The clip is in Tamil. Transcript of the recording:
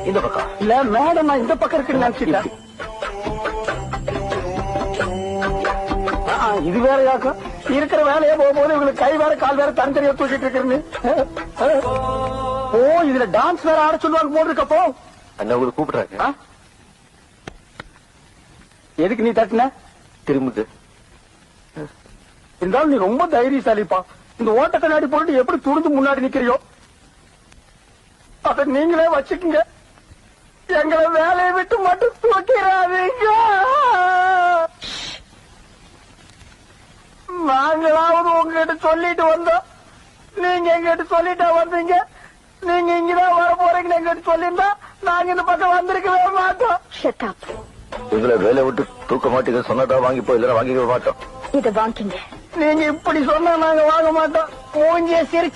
இந்த பக்கம் இல்ல மேடம், நான் இந்த பக்கம் இருக்குன்னு நினைச்சிட்டேன். இது வேற யாக்கும் இருக்கிற வேலையே போகும்போது இவங்களுக்கு கை வேற கால் வேற தனித்தனியா தூக்கிட்டு இருக்கிறது. ஓ, இதுல டான்ஸ் வேற ஆட சொல்லுவாங்க போது இருக்கப்போ. அண்ணா உங்களுக்கு கூப்பிடுறாங்க. எதுக்கு நீ தட்டின? திரும்புது. இருந்தாலும் நீ ரொம்ப தைரியசாலிப்பா. இந்த ஓட்ட கண்ணாடி போட்டு எப்படி துணிஞ்சு முன்னாடி நிக்கிறியோ அத நீங்களே வச்சுக்கீங்க. எங்களை வேலையை விட்டு மட்டும் தூக்கிறாதீங்க. நாங்களாவது உங்ககிட்ட சொல்லிட்டு வந்தோம், நீங்க எங்கிட்ட சொல்லிட்டா வந்தீங்க. நீங்க இங்கதான் வர போறீங்கன்னு எங்கிட்ட சொல்லியிருந்தா நாங்க இந்த பக்கம் வந்திருக்கவே மாட்டோம். எங்களை வேலை விட்டு தூக்க மாட்டீங்க சொன்னதா வாங்கி போய் இல்லைன்னா வாங்கிக்க மாட்டோம். இத வாங்கிங்க. நீங்க இப்படி சொன்னா நாங்க வாங்க மாட்டோம். மூஞ்சிய சிரிச்சு